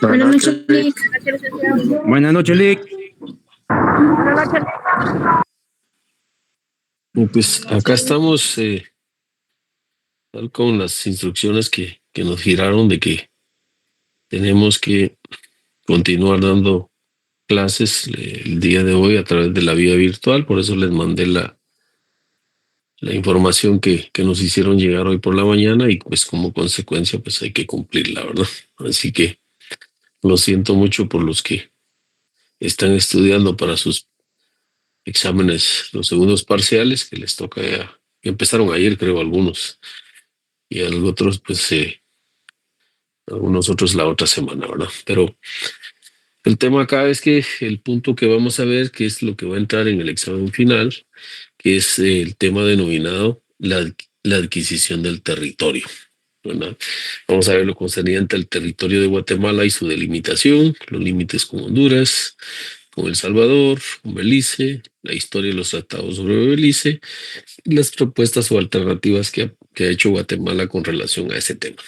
Buenas Buenas noches, noches, Lick. Lick. Buenas noches, Lick. Buenas noches, Lick. Pues acá estamos tal con las instrucciones que nos giraron de que tenemos que continuar dando clases el día de hoy a través de la vía virtual. Por eso les mandé la información que nos hicieron llegar hoy por la mañana y pues como consecuencia pues hay que cumplirla, ¿verdad? Así que lo siento mucho por los que están estudiando para sus exámenes, los segundos parciales que les toca ya, que empezaron ayer creo algunos y a los otros pues algunos otros la otra semana, ¿verdad? Pero el tema acá es que el punto que vamos a ver, que es lo que va a entrar en el examen final, que es el tema denominado la adquisición del territorio, ¿verdad? Vamos a ver lo concerniente al territorio de Guatemala y su delimitación, los límites con Honduras, con El Salvador, con Belice, la historia de los tratados sobre Belice y las propuestas o alternativas que ha hecho Guatemala con relación a ese tema.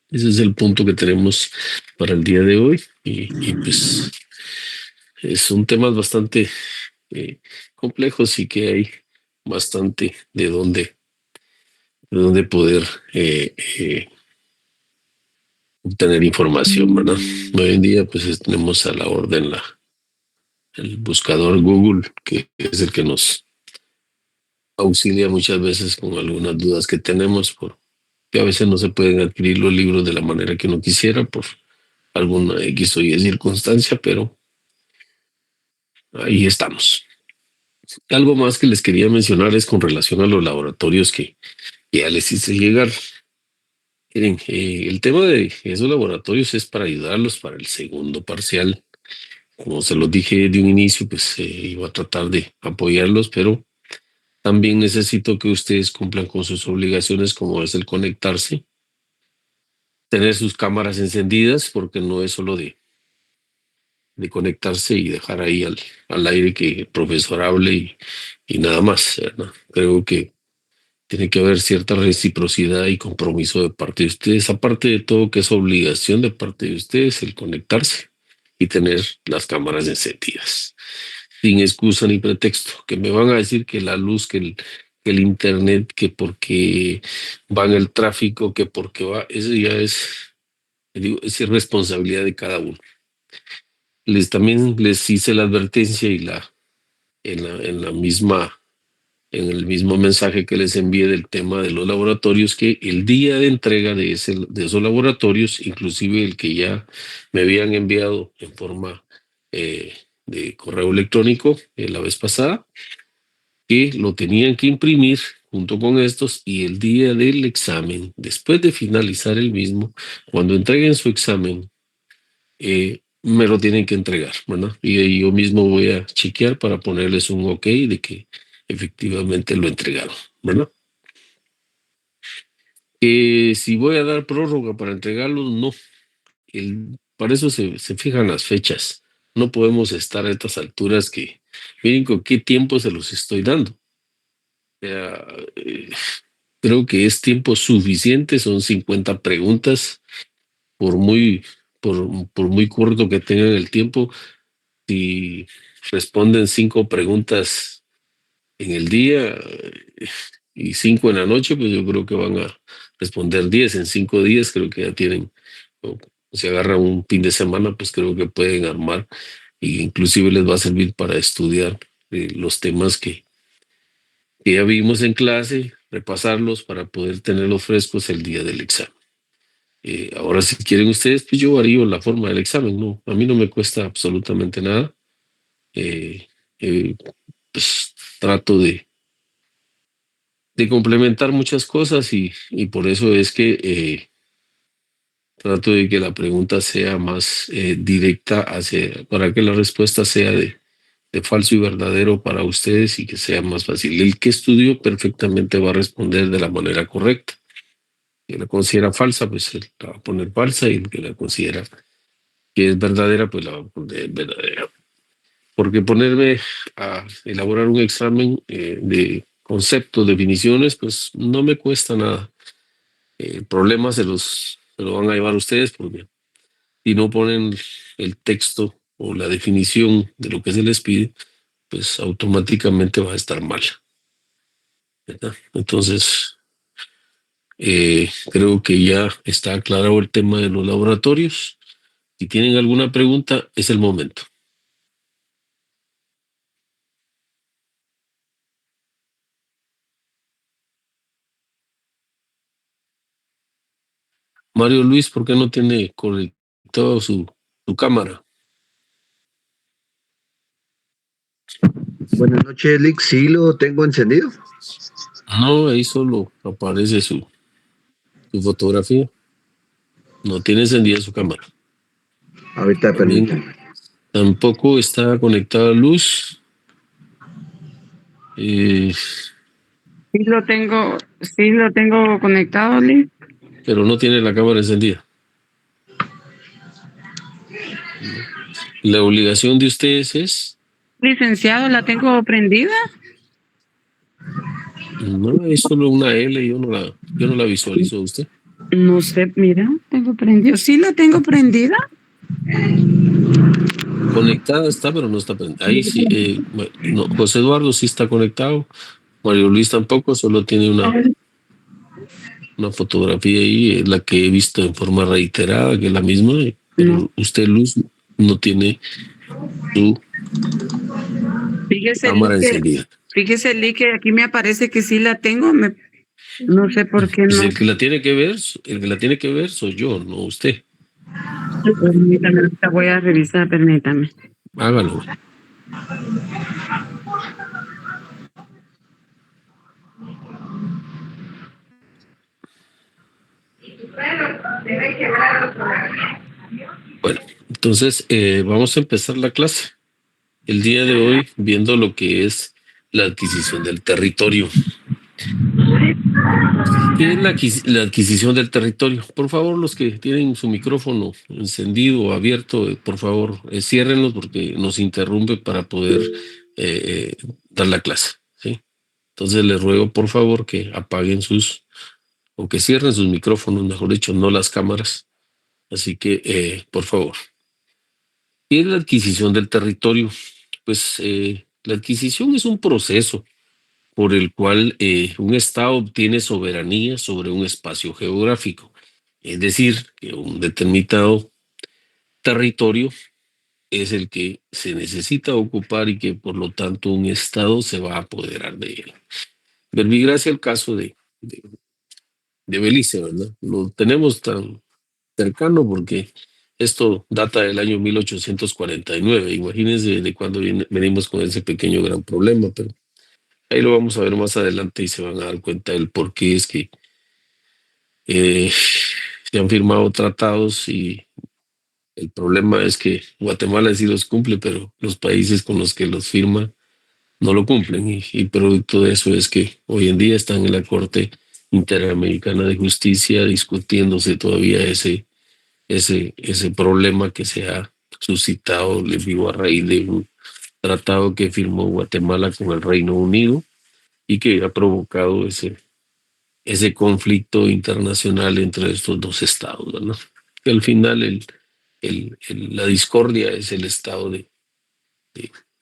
Ese es el punto que tenemos para el día de hoy y pues son temas bastante complejos y que hay bastante de dónde poder obtener información, ¿verdad? Hoy en día pues tenemos a la orden el buscador Google, que es el que nos auxilia muchas veces con algunas dudas que tenemos, porque a veces no se pueden adquirir los libros de la manera que uno quisiera por alguna X o Y circunstancia, pero ahí estamos. Algo más que les quería mencionar es con relación a los laboratorios que ya les hice llegar. Miren, el tema de esos laboratorios es para ayudarlos para el segundo parcial. Como se los dije de un inicio, pues iba a tratar de apoyarlos, pero también necesito que ustedes cumplan con sus obligaciones, como es el conectarse, tener sus cámaras encendidas, porque no es solo de conectarse y dejar ahí al aire que el profesor hable y nada más, ¿verdad? Creo que tiene que haber cierta reciprocidad y compromiso de parte de ustedes, aparte de todo que es obligación de parte de ustedes el conectarse y tener las cámaras encendidas, sin excusa ni pretexto, que me van a decir que la luz, que el internet, que porque va en el tráfico, que porque va, eso ya digo, es irresponsabilidad de cada uno. También les hice la advertencia y en la misma en el mismo mensaje que les envié del tema de los laboratorios, que el día de entrega de esos laboratorios, inclusive el que ya me habían enviado en forma de correo electrónico la vez pasada, que lo tenían que imprimir junto con estos y el día del examen, después de finalizar el mismo, cuando entreguen su examen, me lo tienen que entregar, ¿verdad? Y ahí yo mismo voy a chequear para ponerles un OK de que efectivamente lo entregaron, ¿verdad? Si voy a dar prórroga para entregarlos, no. Para eso se fijan las fechas. No podemos estar a estas alturas que, miren con qué tiempo se los estoy dando. O sea, creo que es tiempo suficiente, son 50 preguntas, por muy, por muy corto que tengan el tiempo. Si responden 5 preguntas en el día y 5 en la noche, pues yo creo que van a responder 10 en 5 días. Creo que ya tienen, o si agarran un fin de semana, pues creo que pueden armar e inclusive les va a servir para estudiar los temas que ya vimos en clase, repasarlos para poder tenerlos frescos el día del examen. Ahora, si quieren ustedes, pues yo varío la forma del examen, ¿no? A mí no me cuesta absolutamente nada. Eh, eh, pues trato de complementar muchas cosas y por eso es que trato de que la pregunta sea más directa para que la respuesta sea de falso y verdadero para ustedes y que sea más fácil. El que estudió perfectamente va a responder de la manera correcta. El que la considera falsa, pues la va a poner falsa y el que la considera que es verdadera, pues la va a poner verdadera. Porque ponerme a elaborar un examen de conceptos, definiciones, pues no me cuesta nada. El problema se lo van a llevar ustedes porque si no ponen el texto o la definición de lo que se les pide, pues automáticamente va a estar mal, ¿verdad? Entonces, creo que ya está aclarado el tema de los laboratorios. Si tienen alguna pregunta, es el momento. Mario Luis, ¿por qué no tiene conectado su cámara? Buenas noches, Lick. Sí, lo tengo encendido. No, ahí solo aparece su fotografía. No tiene encendida su cámara. Ahorita También permítanme. tampoco está conectada luz. Sí lo tengo conectado, Liz. Pero no tiene la cámara encendida. ¿No? La obligación de ustedes es, Licenciado, la tengo prendida. no, es solo una L, yo no la visualizo a usted. No sé, mira, tengo prendido. Sí la tengo prendida. Conectada está, pero no está prendida. Ahí sí, no, José Eduardo sí está conectado, Mario Luis tampoco, solo tiene una fotografía ahí, es la que he visto en forma reiterada, que es la misma, No. pero usted, Luz, no tiene su Fíjese, cámara Liz, encendida. fíjese, Liz, que aquí me aparece que sí la tengo. No sé por qué Pues no. el que la tiene que ver, el que la tiene que ver soy yo, no usted. Permítame, ahorita voy a revisar, permítame. Hágalo. Bueno, entonces vamos a empezar la clase. El día de hoy viendo lo que es la adquisición del territorio. ¿Qué es la adquisición del territorio? Por favor, los que tienen su micrófono encendido o abierto, por favor, ciérrenlos porque nos interrumpe para poder dar la clase, ¿sí? Entonces les ruego, por favor, que apaguen o que cierren sus micrófonos, mejor dicho, no las cámaras. Así que, por favor. ¿Qué es la adquisición del territorio? Pues la adquisición es un proceso por el cual un Estado obtiene soberanía sobre un espacio geográfico. Es decir, que un determinado territorio es el que se necesita ocupar y que por lo tanto un Estado se va a apoderar de él. Verbigracia el caso de Belice, ¿verdad? Lo tenemos tan cercano porque esto data del año 1849. Imagínense de cuándo venimos con ese pequeño gran problema, pero ahí lo vamos a ver más adelante y se van a dar cuenta del por qué es que se han firmado tratados y el problema es que Guatemala sí los cumple, pero los países con los que los firma no lo cumplen y producto de eso es que hoy en día están en la Corte Interamericana de Justicia discutiéndose todavía ese problema que se ha suscitado, les digo, a raíz de un tratado que firmó Guatemala con el Reino Unido y que ha provocado ese conflicto internacional entre estos dos estados, ¿verdad? Que al final la discordia es el estado de-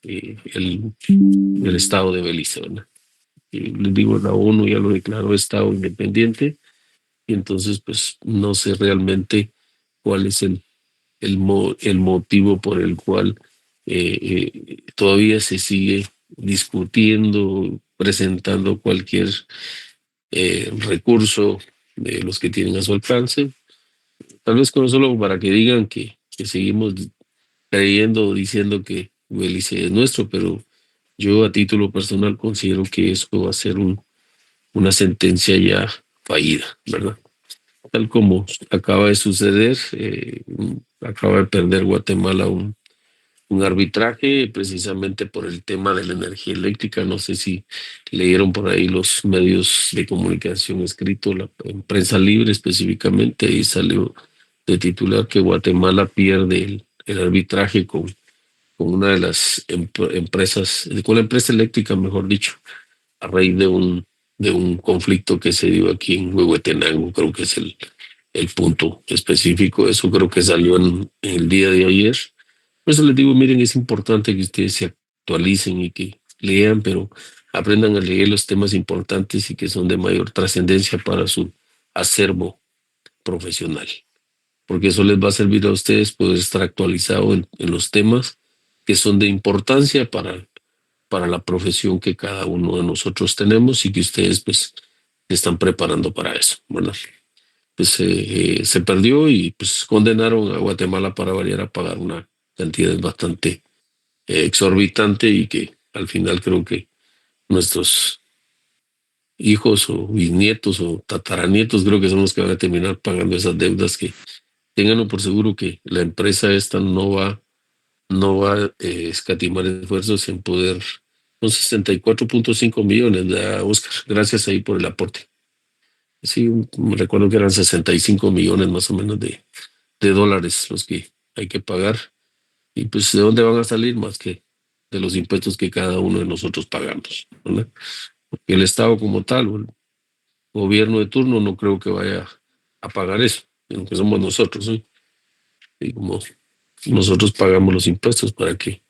el estado de Belice, ¿verdad? Y les digo, la ONU ya lo declaró estado independiente y entonces pues no sé realmente cuál es el motivo por el cual todavía se sigue discutiendo, presentando cualquier recurso de los que tienen a su alcance. Tal vez con solo para que digan que seguimos creyendo o diciendo que Belice es nuestro, pero yo a título personal considero que eso va a ser una sentencia ya fallida, ¿verdad? Tal como acaba de suceder, acaba de perder Guatemala un arbitraje precisamente por el tema de la energía eléctrica. No sé si leyeron por ahí los medios de comunicación escrito, la en prensa libre específicamente, y salió de titular que Guatemala pierde el arbitraje con una de las empresas, con la empresa eléctrica, mejor dicho, a raíz de un conflicto que se dio aquí en Huehuetenango, creo que es el punto específico. Eso creo que salió en el día de ayer. Por eso les digo, miren, es importante que ustedes se actualicen y que lean, pero aprendan a leer los temas importantes y que son de mayor trascendencia para su acervo profesional, porque eso les va a servir a ustedes poder estar actualizado en los temas que son de importancia para la profesión que cada uno de nosotros tenemos y que ustedes pues se están preparando para eso, ¿verdad? Pues se perdió y pues condenaron a Guatemala para variar a pagar una cantidad bastante exorbitante y que al final creo que nuestros hijos o bisnietos o tataranietos creo que son los que van a terminar pagando esas deudas que ténganlo por seguro que la empresa esta no va a escatimar esfuerzos en poder, son 64.5 millones de Oscar, gracias ahí por el aporte. Sí, me recuerdo que eran 65 millones más o menos de dólares los que hay que pagar. Y pues, ¿de dónde van a salir más que de los impuestos que cada uno de nosotros pagamos, ¿verdad? Porque el Estado como tal, o el gobierno de turno, no creo que vaya a pagar eso, sino que somos nosotros, ¿sí? Y como nosotros pagamos los impuestos para que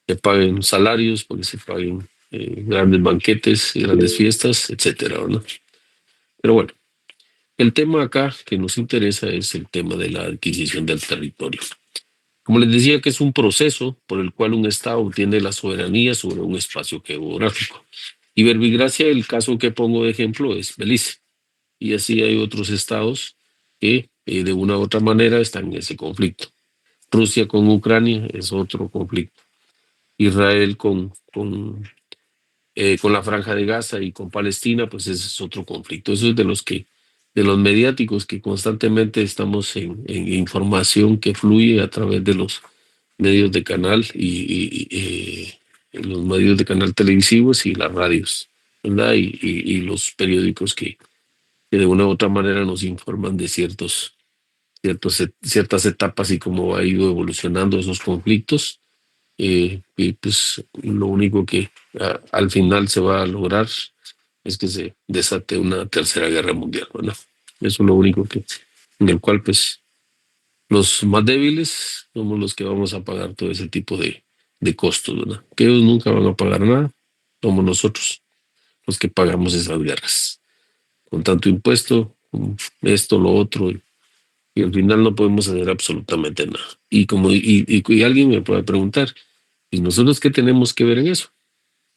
se paguen salarios, para que se paguen grandes banquetes, grandes fiestas, etcétera, ¿verdad? Pero bueno, el tema acá que nos interesa es el tema de la adquisición del territorio. Como les decía, que es un proceso por el cual un Estado obtiene la soberanía sobre un espacio geográfico. Y verbigracia, el caso que pongo de ejemplo, es Belice. Y así hay otros estados que de una u otra manera están en ese conflicto. Rusia con Ucrania es otro conflicto. Israel con la Franja de Gaza y con Palestina, pues ese es otro conflicto. Eso es de los mediáticos que constantemente estamos en información que fluye a través de los medios de canal los medios de canal televisivos y las radios, ¿verdad? Y los periódicos que de una u otra manera nos informan de ciertas etapas y cómo ha ido evolucionando esos conflictos. Y pues lo único que al final se va a lograr es que se desate una tercera guerra mundial, ¿verdad? Eso es lo único en el cual pues los más débiles somos los que vamos a pagar todo ese tipo de costos, ¿verdad? Que ellos nunca van a pagar nada, somos nosotros los que pagamos esas guerras, con tanto impuesto, con esto, lo otro, y al final no podemos hacer absolutamente nada. Y alguien me puede preguntar, ¿y nosotros qué tenemos que ver en eso?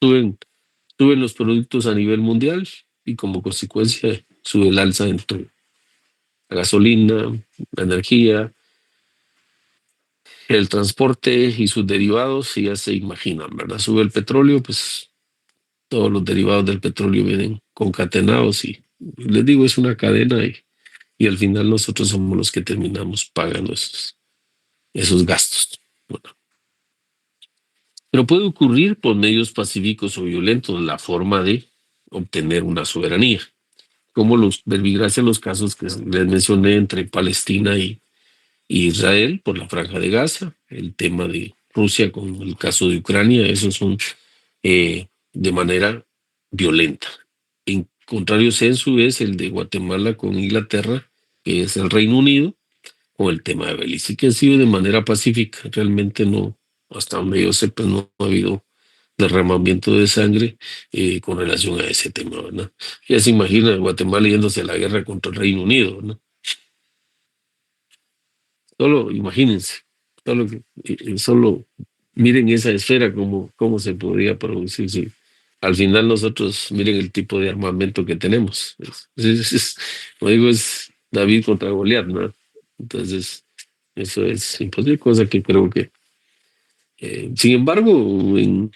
Suben los productos a nivel mundial y como consecuencia sube el alza en todo. La gasolina, la energía, el transporte y sus derivados, y ya se imaginan, ¿verdad? Sube el petróleo, pues todos los derivados del petróleo vienen concatenados y les digo, es una cadena y al final nosotros somos los que terminamos pagando esos gastos. Bueno, pero puede ocurrir por medios pacíficos o violentos la forma de obtener una soberanía, como los verbigracia los casos que les mencioné entre Palestina y Israel por la Franja de Gaza, el tema de Rusia con el caso de Ucrania, esos son de manera violenta. En contrario sensu es el de Guatemala con Inglaterra, que es el Reino Unido, con el tema de Belice, que ha sido de manera pacífica. Realmente no, hasta donde yo sepa, no ha habido derramamiento de sangre con relación a ese tema, ¿verdad? Ya se imagina Guatemala yéndose a la guerra contra el Reino Unido, ¿no? Solo imagínense, solo miren esa esfera cómo se podría producir. Si al final nosotros, miren el tipo de armamento que tenemos. Como digo, es David contra Goliat, ¿no? Entonces, eso es imposible, cosa que creo que sin embargo, en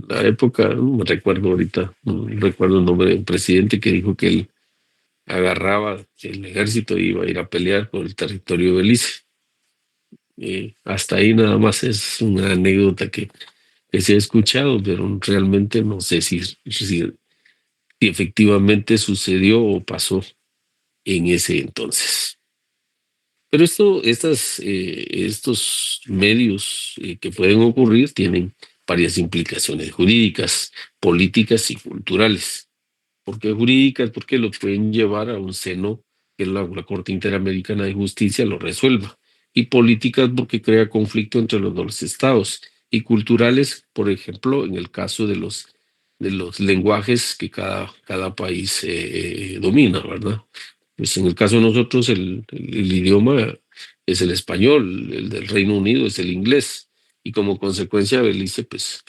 la época, no me recuerdo ahorita, no recuerdo el nombre del presidente que dijo que él agarraba el ejército y iba a ir a pelear por el territorio de Belice. Hasta ahí nada más es una anécdota que se ha escuchado, pero realmente no sé si efectivamente sucedió o pasó en ese entonces. Pero estos medios que pueden ocurrir tienen varias implicaciones jurídicas, políticas y culturales. ¿Por qué jurídicas? Porque lo pueden llevar a un seno que la Corte Interamericana de Justicia lo resuelva. Y políticas porque crea conflicto entre los dos estados. Y culturales, por ejemplo, en el caso de los lenguajes que cada país domina, ¿verdad? Pues en el caso de nosotros, el idioma es el español, el del Reino Unido es el inglés, y como consecuencia Belice, pues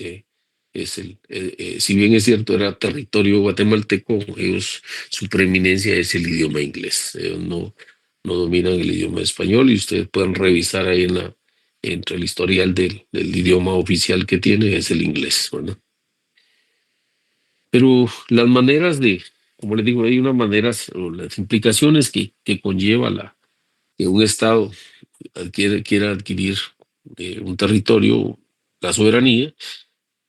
si bien es cierto, era territorio guatemalteco, ellos, su preeminencia es el idioma inglés. Ellos no dominan el idioma español, y ustedes pueden revisar ahí entre el historial del idioma oficial que tiene, es el inglés, ¿verdad? Pero las maneras como les digo, hay unas maneras o las implicaciones que conlleva que un Estado quiera adquirir un territorio, la soberanía,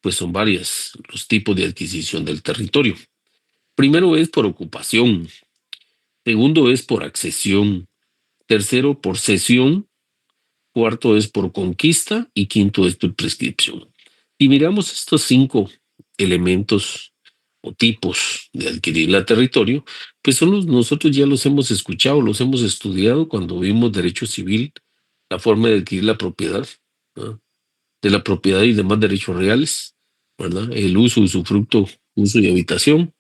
pues son varias los tipos de adquisición del territorio. Primero es por ocupación, segundo es por accesión, tercero por cesión, cuarto es por conquista y quinto es por prescripción. Y miramos estos 5 elementos o tipos de adquirir el territorio, pues nosotros ya los hemos escuchado, los hemos estudiado cuando vimos derecho civil, la forma de adquirir la propiedad, ¿no? De la propiedad y demás derechos reales, ¿verdad? El uso, usufructo, uso y habitación,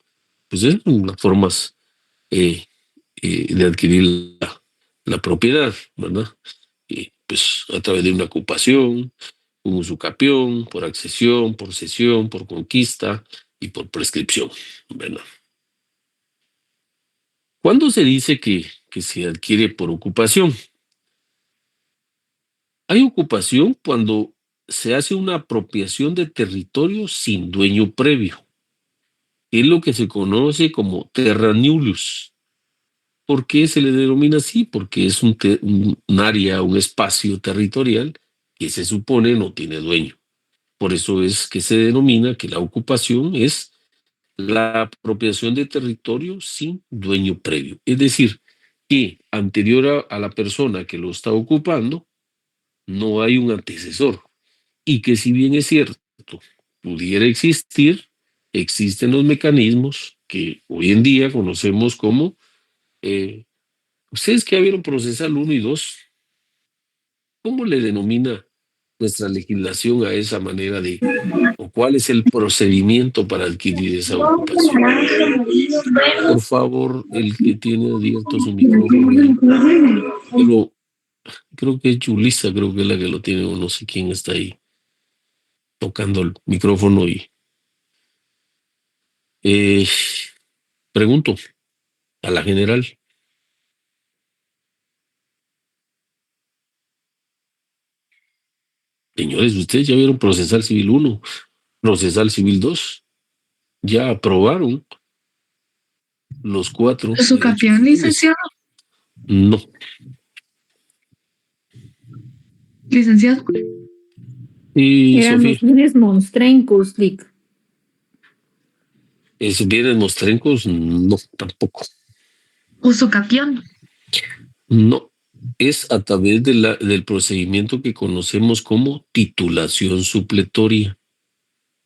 pues es las formas eh, de adquirir la propiedad, ¿verdad? Pues a través de una ocupación, un usucapión, por accesión, por cesión, por conquista y por prescripción, ¿verdad? ¿Cuándo se dice que se adquiere por ocupación? Hay ocupación cuando se hace una apropiación de territorio sin dueño previo. Es lo que se conoce como terra nullius. ¿Por qué se le denomina así? Porque es un área, un espacio territorial que se supone no tiene dueño. Por eso es que se denomina que la ocupación es la apropiación de territorio sin dueño previo. Es decir, que anterior a la persona que lo está ocupando, no hay un antecesor. Y que si bien es cierto, pudiera existir, existen los mecanismos que hoy en día conocemos como, ustedes que ya vieron procesal 1 y 2, ¿cómo le denomina nuestra legislación a esa manera o cuál es el procedimiento para adquirir esa ocupación? Por favor, el que tiene abierto su micrófono, creo que es Julissa, creo que es la que lo tiene, o no sé quién está ahí tocando el micrófono eh, pregunto a la general. Señores, ustedes ya vieron procesal civil 1, procesal civil 2, ya aprobaron los 4 ¿Su derechos campeón, civiles. licenciado? No, Licenciado. y Eran Sofía, los bienes monstrencos, Dick. bienes mostrencos, no, tampoco. Usucapión. No, es a través del procedimiento que conocemos como titulación supletoria.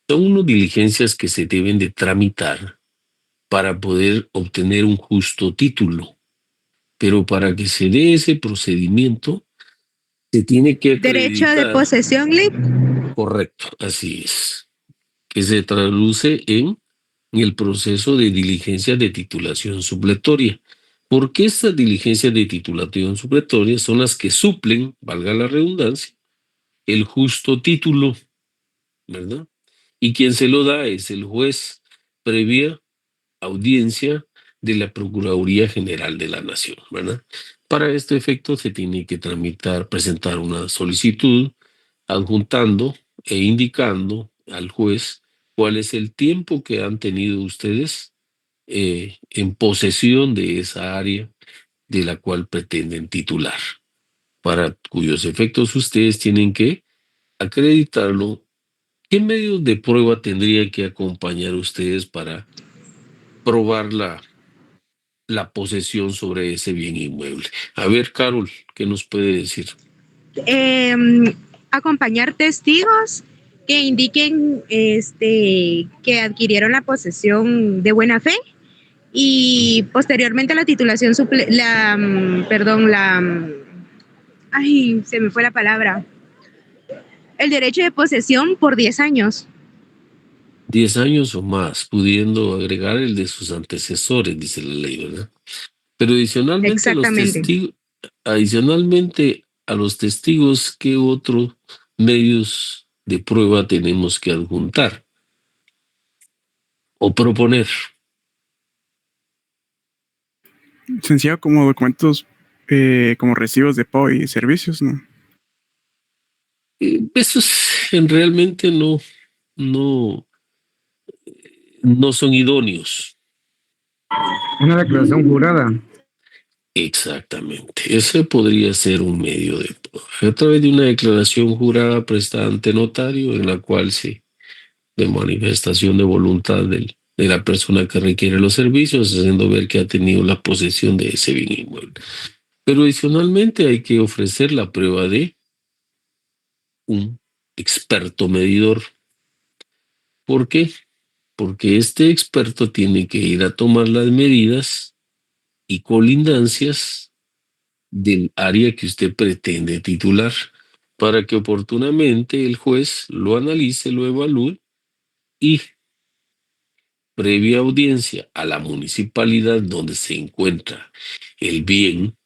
Son unas diligencias que se deben de tramitar para poder obtener un justo título. Pero para que se dé ese procedimiento, se tiene que Derecho de acreditar. posesión, Lip. Correcto, así es. Que se traduce en el proceso de diligencia de titulación supletoria. Porque estas diligencias de titulación supletoria son las que suplen, valga la redundancia, el justo título, ¿verdad? Y quien se lo da es el juez, previa audiencia de la Procuraduría General de la Nación, ¿verdad? Para este efecto se tiene que presentar una solicitud adjuntando e indicando al juez cuál es el tiempo que han tenido ustedes en posesión de esa área de la cual pretenden titular, para cuyos efectos ustedes tienen que acreditarlo. ¿Qué medios de prueba tendrían que acompañar ustedes para probar la posesión sobre ese bien inmueble? A ver, Carol, ¿qué nos puede decir? Acompañar testigos que indiquen que adquirieron la posesión de buena fe y posteriormente la titulación ay, se me fue la palabra. El derecho de posesión por 10 años. 10 años o más, pudiendo agregar el de sus antecesores, dice la ley, ¿verdad? Pero Exactamente. adicionalmente a los testigos, ¿qué otros medios de prueba tenemos que adjuntar o proponer? Sencillo como documentos como recibos de pago y servicios, ¿no? Realmente no, no son idóneos. Una declaración jurada. Exactamente. Ese podría ser un medio de prueba. A través de una declaración jurada prestada ante notario en la cual de manifestación de voluntad de la persona que requiere los servicios, haciendo ver que ha tenido la posesión de ese bien inmueble. Pero adicionalmente hay que ofrecer la prueba de un experto medidor. ¿Por qué? Porque este experto tiene que ir a tomar las medidas y colindancias del área que usted pretende titular para que oportunamente el juez lo analice, lo evalúe y previa audiencia a la municipalidad donde se encuentra el bien,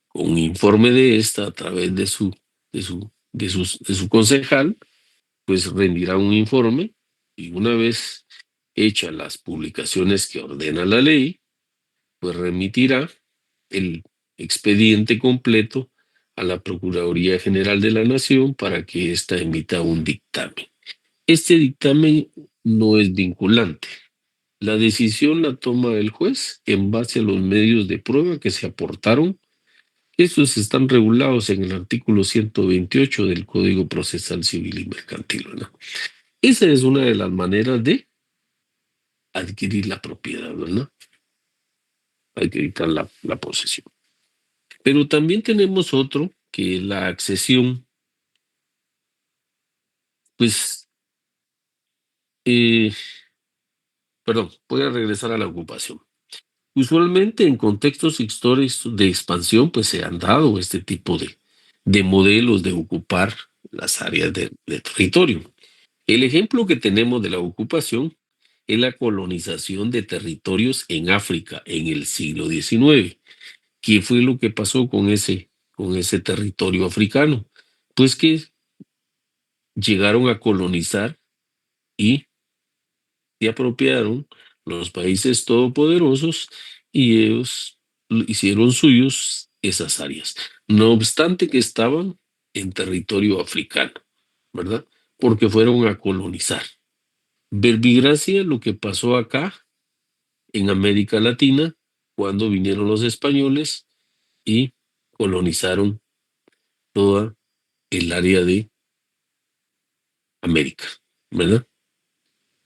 con un informe de esta a través de su concejal, pues rendirá un informe y una vez hechas las publicaciones que ordena la ley, pues remitirá el expediente completo a la Procuraduría General de la Nación para que ésta emita un dictamen. Este dictamen no es vinculante. La decisión la toma el juez en base a los medios de prueba que se aportaron. Estos están regulados en el artículo 128 del Código Procesal Civil y Mercantil, ¿no? Esa es una de las maneras de adquirir la propiedad, ¿verdad? Adquirir la posesión. Pero también tenemos otro, que es la accesión. Pues, perdón, voy a regresar a la ocupación. Usualmente en contextos históricos de expansión, pues se han dado este tipo de modelos de ocupar las áreas de territorio. El ejemplo que tenemos de la ocupación es la colonización de territorios en África en el siglo XIX. ¿Qué fue lo que pasó con ese territorio africano? Pues que llegaron a colonizar y se apropiaron los países todopoderosos y ellos hicieron suyos esas áreas, no obstante que estaban en territorio africano, ¿verdad? Porque fueron a colonizar. Verbigracia lo que pasó acá en América Latina cuando vinieron los españoles y colonizaron toda el área de América, ¿verdad?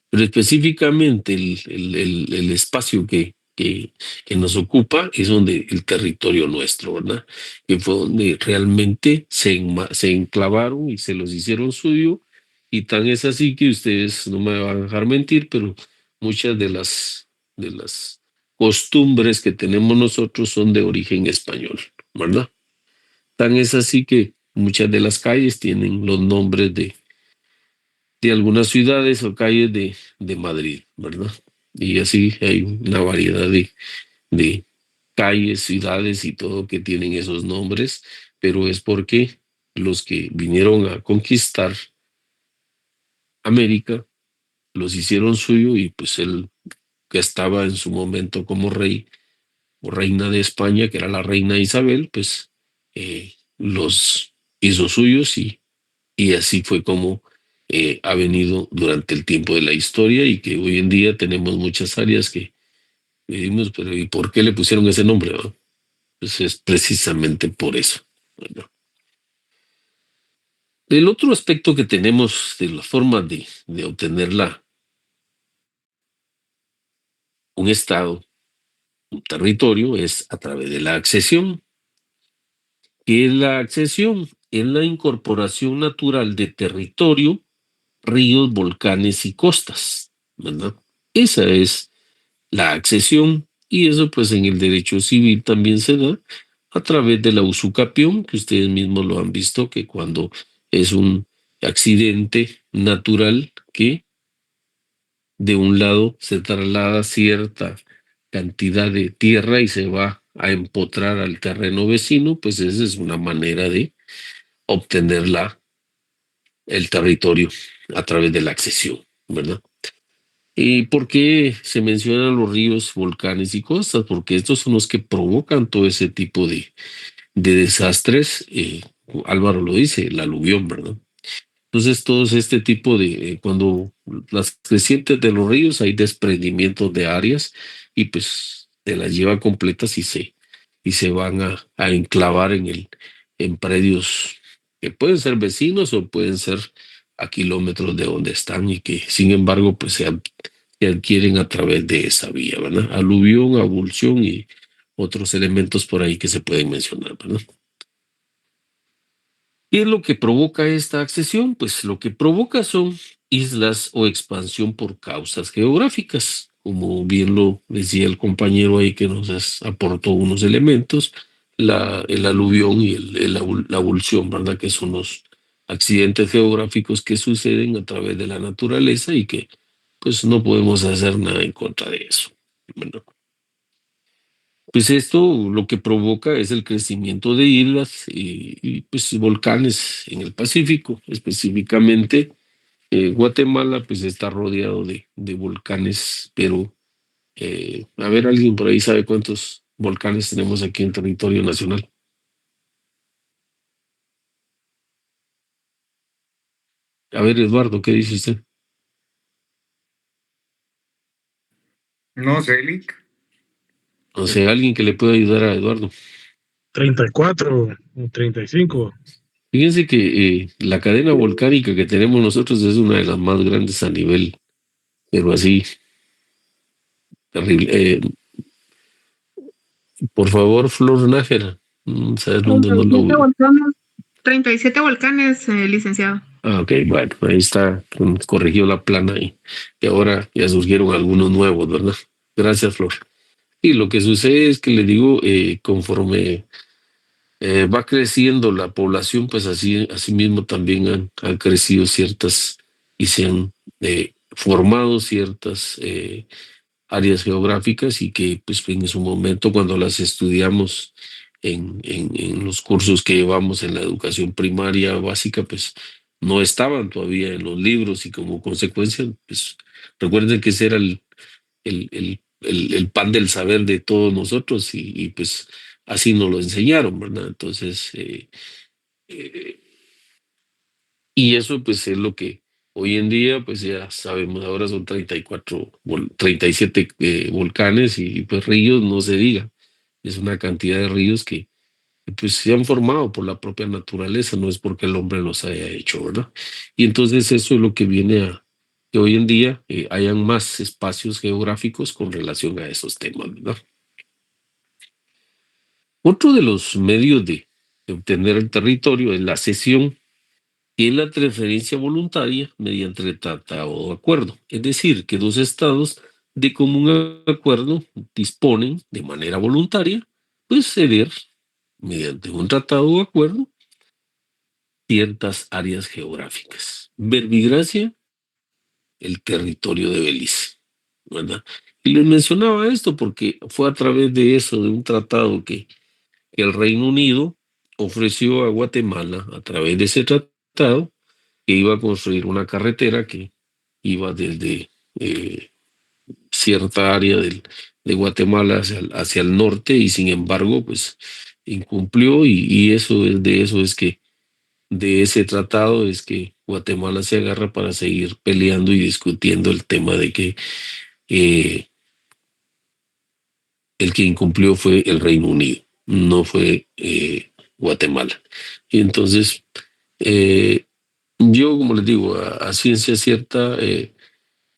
Pero específicamente el espacio que nos ocupa es donde el territorio nuestro, ¿verdad? Que fue donde realmente se enclavaron y se los hicieron suyo, y tan es así que ustedes no me van a dejar mentir, pero muchas de las costumbres que tenemos nosotros son de origen español, ¿verdad? Tan es así que muchas de las calles tienen los nombres de algunas ciudades o calles de Madrid, ¿verdad? Y así hay una variedad de calles, ciudades y todo que tienen esos nombres, pero es porque los que vinieron a conquistar América los hicieron suyo, y pues él, que estaba en su momento como rey o reina de España, que era la reina Isabel, pues los hizo suyos, y así fue como ha venido durante el tiempo de la historia, y que hoy en día tenemos muchas áreas que vivimos, pero ¿y por qué le pusieron ese nombre, no? Pues es precisamente por eso. Bueno, el otro aspecto que tenemos de las formas de obtener un estado, un territorio, es a través de la accesión. ¿Qué es la accesión? Es la incorporación natural de territorio, ríos, volcanes y costas, ¿verdad? Esa es la accesión, y eso pues en el derecho civil también se da a través de la usucapión, que ustedes mismos lo han visto, que cuando es un accidente natural que de un lado se traslada cierta cantidad de tierra y se va a empotrar al terreno vecino, pues esa es una manera de obtener el territorio a través de la accesión, ¿verdad? ¿Y por qué se mencionan los ríos, volcanes y costas? Porque estos son los que provocan todo ese tipo de desastres. Álvaro lo dice, la aluvión, ¿verdad? Entonces, todo este tipo cuando las crecientes de los ríos hay desprendimientos de áreas y pues se las lleva completas y se van a enclavar en predios que pueden ser vecinos o pueden ser a kilómetros de donde están y que sin embargo pues se adquieren a través de esa vía, ¿verdad? Aluvión, abulsión y otros elementos por ahí que se pueden mencionar, ¿verdad? ¿Qué es lo que provoca esta accesión? Pues lo que provoca son islas o expansión por causas geográficas, como bien lo decía el compañero ahí que aportó unos elementos, el aluvión y la abulsión, ¿verdad? Que son los accidentes geográficos que suceden a través de la naturaleza y que pues no podemos hacer nada en contra de eso, ¿verdad? Pues esto lo que provoca es el crecimiento de islas pues volcanes en el Pacífico, específicamente Guatemala pues está rodeado de volcanes, pero a ver, alguien por ahí sabe cuántos volcanes tenemos aquí en territorio nacional. A ver, Eduardo, ¿qué dice usted? No sé, Lick. O sea, alguien que le pueda ayudar a Eduardo. 34 o 35. Fíjense que la cadena volcánica que tenemos nosotros es una de las más grandes a nivel, pero así, terrible. Por favor, Flor Nájera, ¿sabes dónde no lo 37 volcanes, 37 volcanes, licenciado. Ah, ok, bueno, ahí está, corrigió la plana y ahora ya surgieron algunos nuevos, ¿verdad? Gracias, Flor. Y lo que sucede es que le digo, conforme va creciendo la población, pues así mismo también han crecido ciertas y se han formado ciertas áreas geográficas y que pues en su momento cuando las estudiamos en los cursos que llevamos en la educación primaria básica, pues no estaban todavía en los libros y como consecuencia, pues recuerden que ese era el pan del saber de todos nosotros pues así nos lo enseñaron, ¿verdad? Entonces, eh, y eso pues es lo que hoy en día pues ya sabemos, ahora son 37 volcanes y pues ríos, no se diga. Es una cantidad de ríos que pues se han formado por la propia naturaleza, no es porque el hombre los haya hecho, ¿verdad? Y entonces eso es lo que viene a que hoy en día hayan más espacios geográficos con relación a esos temas, ¿verdad? Otro de los medios de obtener el territorio es la cesión y la transferencia voluntaria mediante el tratado o acuerdo. Es decir, que dos estados de común acuerdo disponen de manera voluntaria, pues ceder mediante un tratado o acuerdo ciertas áreas geográficas. Verbigracia, el territorio de Belice, ¿verdad? Y les mencionaba esto porque fue a través de eso, de un tratado que el Reino Unido ofreció a Guatemala, a través de ese tratado, que iba a construir una carretera que iba desde cierta área de Guatemala hacia el norte y sin embargo, pues incumplió y eso es que de ese tratado es que Guatemala se agarra para seguir peleando y discutiendo el tema de que el que incumplió fue el Reino Unido, no fue Guatemala. Y entonces, yo, como les digo, a ciencia cierta, a mí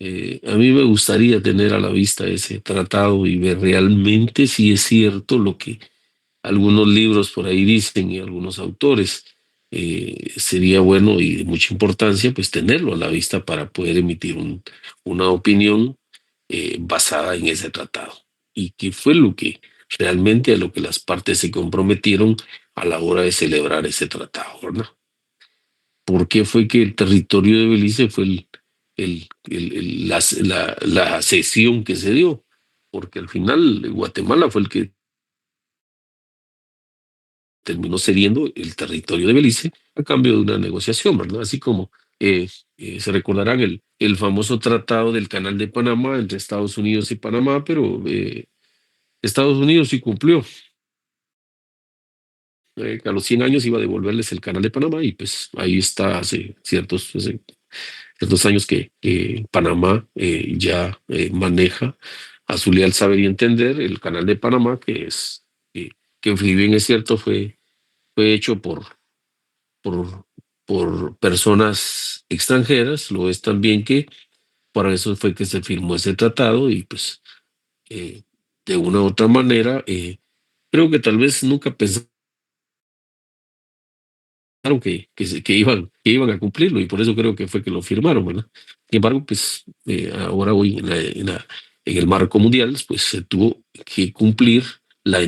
me gustaría tener a la vista ese tratado y ver realmente si es cierto lo que algunos libros por ahí dicen y algunos autores. Sería bueno y de mucha importancia pues tenerlo a la vista para poder emitir una opinión basada en ese tratado. Y que fue lo que realmente a lo que las partes se comprometieron a la hora de celebrar ese tratado, ¿verdad? ¿Por qué fue que el territorio de Belice fue la cesión que se dio? Porque al final Guatemala fue el que terminó cediendo el territorio de Belice a cambio de una negociación, ¿verdad? Así como se recordarán el famoso tratado del Canal de Panamá entre Estados Unidos y Panamá, pero Estados Unidos sí cumplió. A los 100 años iba a devolverles el Canal de Panamá y pues ahí está hace ciertos años que Panamá ya maneja a su leal saber y entender el Canal de Panamá, que si bien es cierto fue hecho por, por personas extranjeras, lo es también que para eso fue que se firmó ese tratado y pues de una u otra manera creo que tal vez nunca pensaron que iban a cumplirlo y por eso creo que fue que lo firmaron, ¿verdad? Sin embargo, pues ahora hoy en el marco mundial, pues se tuvo que cumplir la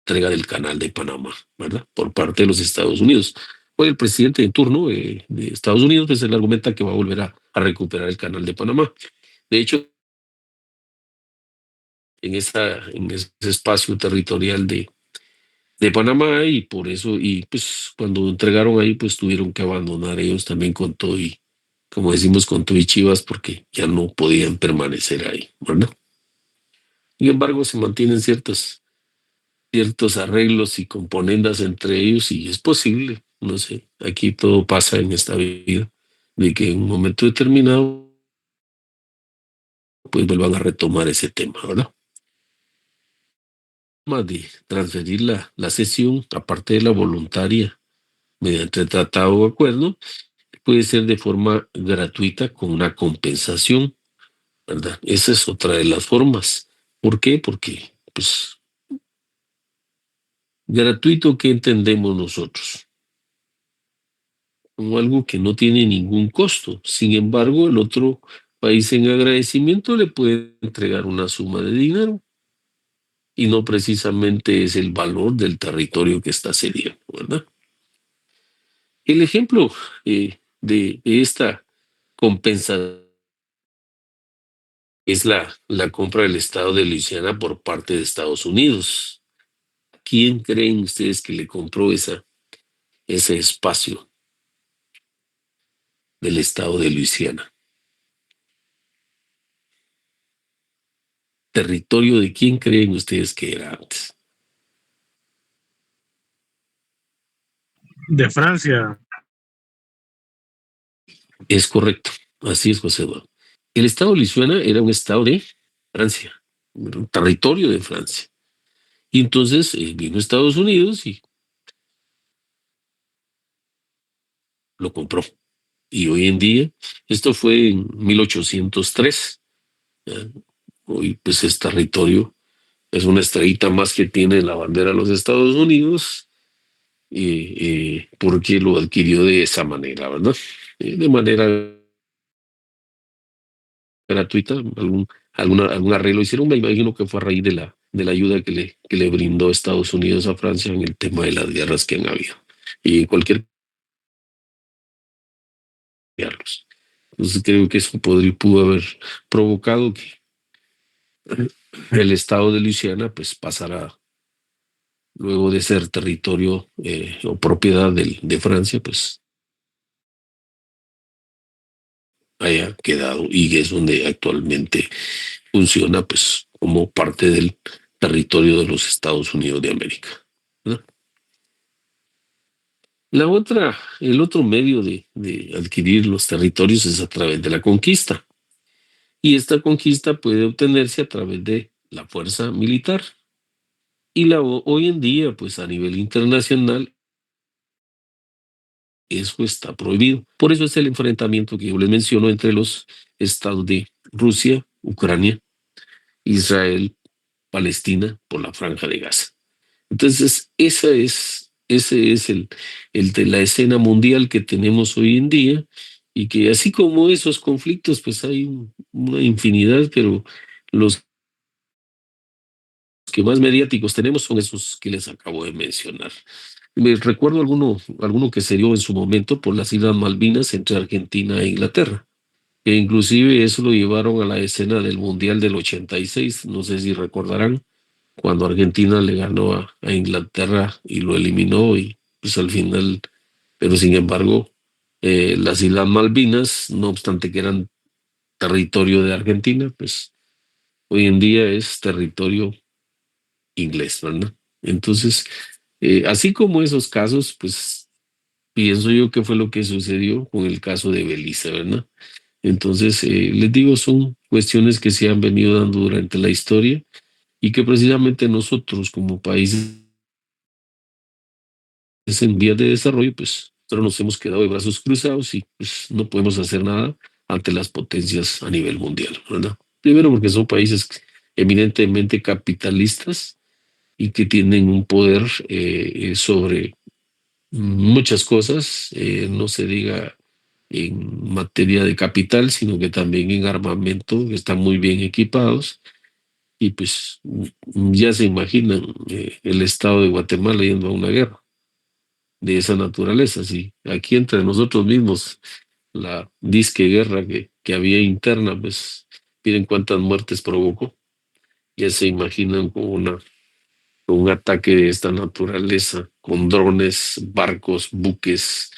entrega del Canal de Panamá, ¿verdad? Por parte de los Estados Unidos. Hoy el presidente en turno de Estados Unidos, pues él argumenta que va a volver a recuperar el Canal de Panamá. De hecho, en ese espacio territorial de Panamá y por eso, y pues cuando entregaron ahí, pues tuvieron que abandonar ellos también con todo y, como decimos, con todo y chivas porque ya no podían permanecer ahí, ¿verdad? Sin embargo, se mantienen ciertos arreglos y componendas entre ellos y es posible, no sé, aquí todo pasa en esta vida, de que en un momento determinado pues vuelvan a retomar ese tema, ¿verdad? De transferir la cesión, aparte de la voluntaria, mediante tratado o acuerdo, puede ser de forma gratuita con una compensación, ¿verdad? Esa es otra de las formas. ¿Por qué? Porque, pues, gratuito, ¿qué entendemos nosotros? Como algo que no tiene ningún costo. Sin embargo, el otro país en agradecimiento le puede entregar una suma de dinero y no precisamente es el valor del territorio que está cediendo, ¿verdad? El ejemplo de esta compensación es la compra del estado de Luisiana por parte de Estados Unidos. ¿Quién creen ustedes que le compró ese espacio del estado de Luisiana? ¿Territorio de quién creen ustedes que era antes? De Francia. Es correcto, así es, José Eduardo. El estado de Luisiana era un estado de Francia, un territorio de Francia. Y entonces vino a Estados Unidos y lo compró. Y hoy en día, esto fue en 1803. Hoy pues es territorio, es una estrellita más que tiene la bandera de los Estados Unidos, porque lo adquirió de esa manera, ¿verdad? De manera gratuita, algún arreglo hicieron, me imagino que fue a raíz de la ayuda que le brindó Estados Unidos a Francia en el tema de las guerras que han habido. Y en cualquier guerras. Entonces creo que eso pudo haber provocado que el estado de Luisiana pues pasara, luego de ser territorio o propiedad de Francia, pues haya quedado y es donde actualmente funciona pues como parte del territorio de los Estados Unidos de América, ¿no? El otro medio de adquirir los territorios es a través de la conquista. Y esta conquista puede obtenerse a través de la fuerza militar. Y hoy en día, pues a nivel internacional, eso está prohibido. Por eso es el enfrentamiento que yo les menciono entre los estados de Rusia, Ucrania, Israel, Palestina, por la Franja de Gaza. Entonces, ese es la escena mundial que tenemos hoy en día Y que así como esos conflictos, pues hay una infinidad, pero los que más mediáticos tenemos son esos que les acabo de mencionar. Me recuerdo alguno que se dio en su momento por las Islas Malvinas entre Argentina e Inglaterra, que inclusive eso lo llevaron a la escena del Mundial del 86, no sé si recordarán, cuando Argentina le ganó a Inglaterra y lo eliminó y pues al final, pero sin embargo, las Islas Malvinas, no obstante que eran territorio de Argentina, pues hoy en día es territorio inglés, ¿verdad? Entonces, así como esos casos, pues pienso yo que fue lo que sucedió con el caso de Belice, ¿verdad? Entonces, les digo, son cuestiones que se han venido dando durante la historia y que precisamente nosotros como países en vías de desarrollo, pues nosotros nos hemos quedado de brazos cruzados y pues no podemos hacer nada ante las potencias a nivel mundial, ¿verdad? Primero porque son países eminentemente capitalistas y que tienen un poder sobre muchas cosas, no se diga en materia de capital, sino que también en armamento, que están muy bien equipados. Y pues ya se imaginan el estado de Guatemala yendo a una guerra de esa naturaleza. Sí, aquí entre nosotros mismos, la disque guerra que había interna, pues miren cuántas muertes provocó. Ya se imaginan con un ataque de esta naturaleza, con drones, barcos, buques,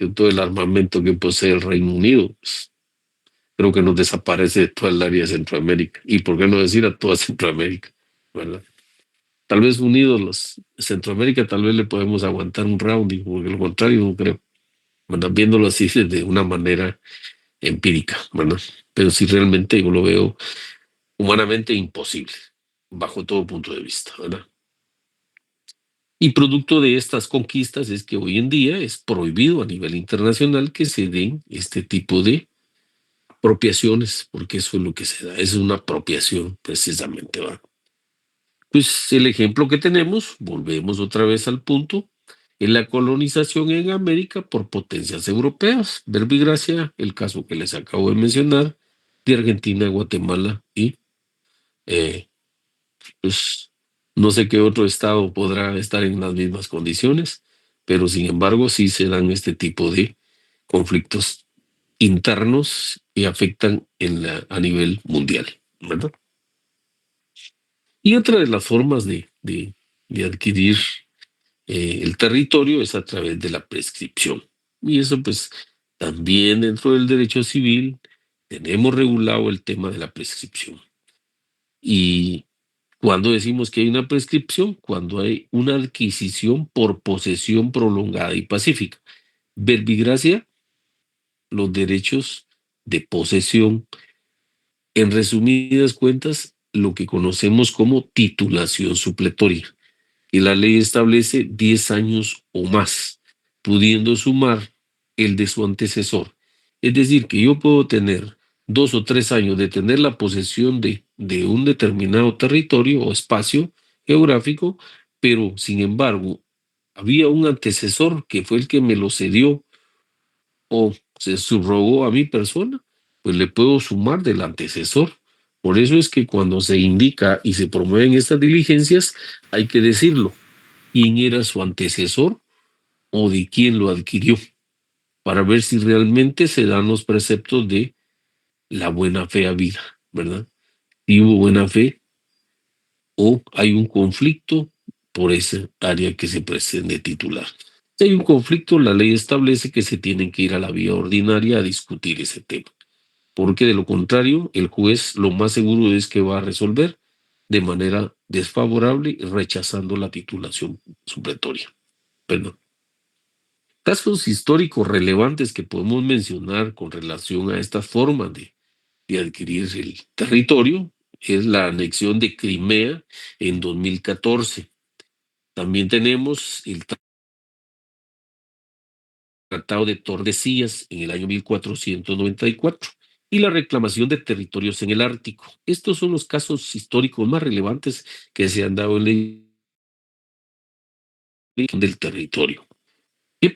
con todo el armamento que posee el Reino Unido. Pues, creo que nos desaparece de toda el área de Centroamérica. Y por qué no decir a toda Centroamérica, ¿verdad? Tal vez unidos los Centroamérica, tal vez le podemos aguantar un round, y porque lo contrario no creo. Bueno, viéndolo así de una manera empírica, ¿verdad? Pero sí realmente yo lo veo humanamente imposible, bajo todo punto de vista, ¿verdad? Y producto de estas conquistas es que hoy en día es prohibido a nivel internacional que se den este tipo de apropiaciones, porque eso es lo que se da, es una apropiación precisamente, ¿va? Pues el ejemplo que tenemos, volvemos otra vez al punto, en la colonización en América por potencias europeas. Verbigracia, el caso que les acabo de mencionar, de Argentina, Guatemala y eh, pues no sé qué otro estado podrá estar en las mismas condiciones, pero sin embargo sí se dan este tipo de conflictos internos que afectan a nivel mundial, ¿verdad? Y otra de las formas de adquirir el territorio es a través de la prescripción. Y eso pues también dentro del derecho civil tenemos regulado el tema de la prescripción. Y cuando decimos que hay una prescripción, cuando hay una adquisición por posesión prolongada y pacífica. Verbigracia, los derechos de posesión, en resumidas cuentas, lo que conocemos como titulación supletoria. Y la ley establece 10 años o más, pudiendo sumar el de su antecesor. Es decir, que yo puedo tener 2 o 3 años de tener la posesión de un determinado territorio o espacio geográfico, pero sin embargo, había un antecesor que fue el que me lo cedió o se subrogó a mi persona, pues le puedo sumar del antecesor. Por eso es que cuando se indica y se promueven estas diligencias, hay que decirlo quién era su antecesor o de quién lo adquirió, para ver si realmente se dan los preceptos de la buena fe a vida, ¿verdad? Si hubo buena fe o hay un conflicto por esa área que se pretende titular. Si hay un conflicto, la ley establece que se tienen que ir a la vía ordinaria a discutir ese tema, porque de lo contrario, el juez lo más seguro es que va a resolver de manera desfavorable, rechazando la titulación supletoria. Perdón. Casos históricos relevantes que podemos mencionar con relación a esta forma de adquirir el territorio es la anexión de Crimea en 2014. También tenemos el Tratado de Tordesillas en el año 1494 y la reclamación de territorios en el Ártico. Estos son los casos históricos más relevantes que se han dado en la del territorio. ¿Qué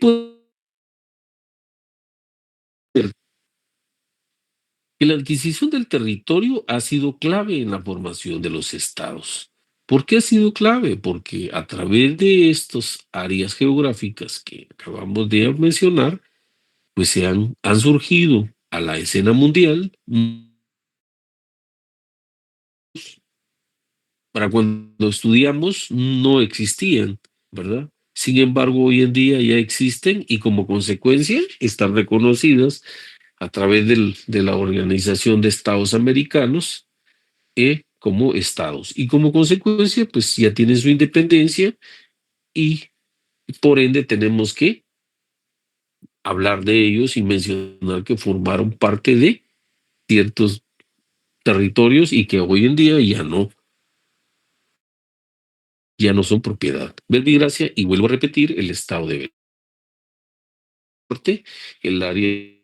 que la adquisición del territorio ha sido clave en la formación de los estados. ¿Por qué ha sido clave? Porque a través de estas áreas geográficas que acabamos de mencionar, pues han surgido a la escena mundial. Para cuando estudiamos no existían, ¿verdad? Sin embargo, hoy en día ya existen y como consecuencia están reconocidas a través de la Organización de Estados Americanos como estados. Y como consecuencia, pues ya tienen su independencia y por ende tenemos que hablar de ellos y mencionar que formaron parte de ciertos territorios y que hoy en día ya no son propiedad. Verbigracia, y vuelvo a repetir, el estado de Norte, el área de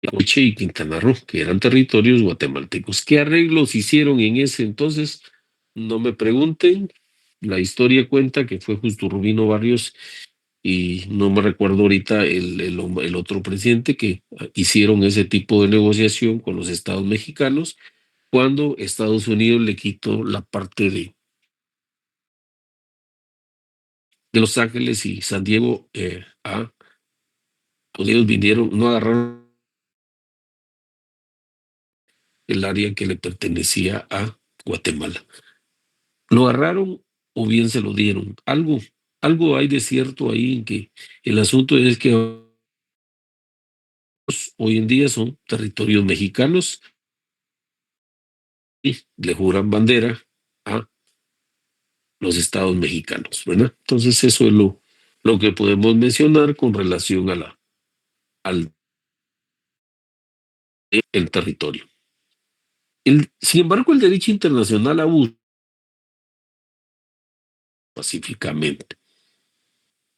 Campeche y Quintana Roo, que eran territorios guatemaltecos. ¿Qué arreglos hicieron en ese entonces? No me pregunten. La historia cuenta que fue Justo Rubino Barrios y no me recuerdo ahorita el otro presidente que hicieron ese tipo de negociación con los estados mexicanos cuando Estados Unidos le quitó la parte de Los Ángeles y San Diego a ellos vinieron, no agarraron el área que le pertenecía a Guatemala. Lo agarraron o bien se lo dieron. Algo hay de cierto ahí en que el asunto es que hoy en día son territorios mexicanos y le juran bandera a los estados mexicanos, ¿verdad? Entonces eso es lo que podemos mencionar con relación a al el territorio. Sin embargo, el derecho internacional abusa pacíficamente.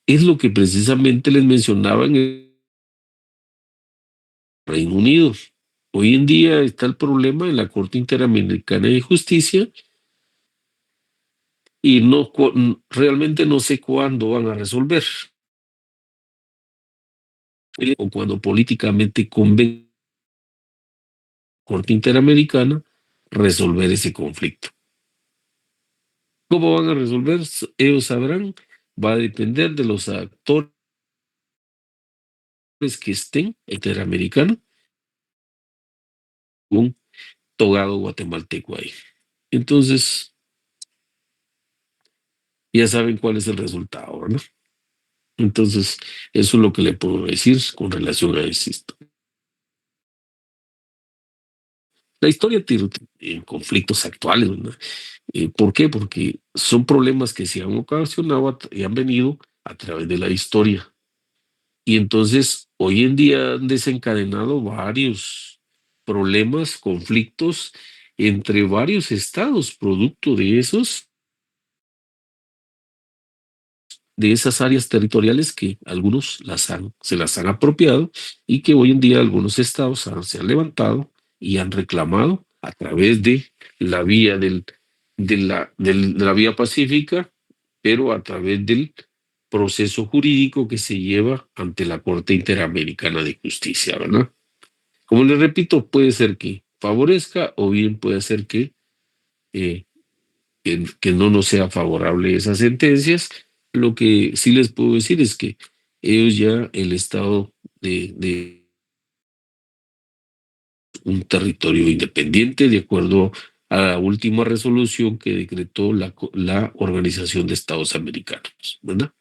Es lo que precisamente les mencionaba en el Reino Unido. Hoy en día está el problema en la Corte Interamericana de Justicia y realmente no sé cuándo van a resolver o cuando políticamente convenga la Corte Interamericana resolver ese conflicto. ¿Cómo van a resolver? Ellos sabrán, va a depender de los actores que estén interamericanos, un togado guatemalteco ahí. Entonces, ya saben cuál es el resultado, ¿no? Entonces, eso es lo que le puedo decir con relación a esto. La historia tiene en conflictos actuales, ¿no? ¿Por qué? Porque son problemas que se han ocasionado y han venido a través de la historia. Y entonces, hoy en día han desencadenado varios problemas, conflictos entre varios estados, producto de esas áreas territoriales que algunos se las han apropiado y que hoy en día algunos estados se han levantado y han reclamado a través de la vía de la vía pacífica, pero a través del proceso jurídico que se lleva ante la Corte Interamericana de Justicia, ¿verdad? Como les repito, puede ser que favorezca o bien puede ser eh, que no nos sea favorable esas sentencias. Lo que sí les puedo decir es que ellos ya, el estado de un territorio independiente, de acuerdo a la última resolución que decretó la Organización de Estados Americanos, ¿verdad?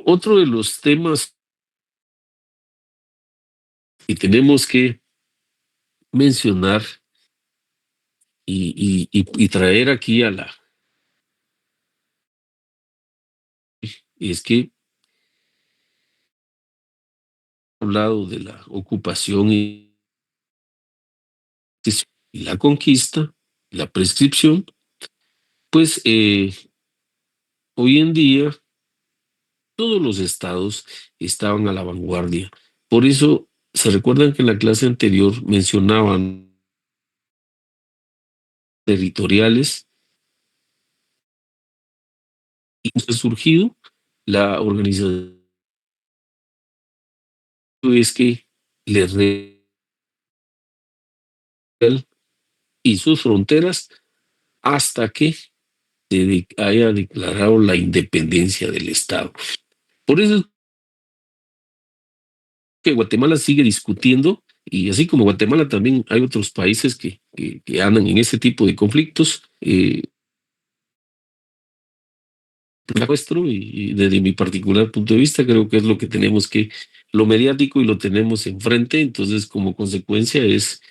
Otro de los temas que tenemos que mencionar y traer aquí es que hablado de la ocupación y la conquista, la prescripción, pues hoy en día todos los estados estaban a la vanguardia. Por eso, se recuerdan que en la clase anterior mencionaban territoriales Y ha surgido la organización es que le y sus fronteras hasta que haya declarado la independencia del Estado. Por eso es que Guatemala sigue discutiendo, y así como Guatemala también hay otros países que andan en ese tipo de conflictos. Nuestro y desde mi particular punto de vista creo que es lo que tenemos lo mediático y lo tenemos enfrente, entonces como consecuencia es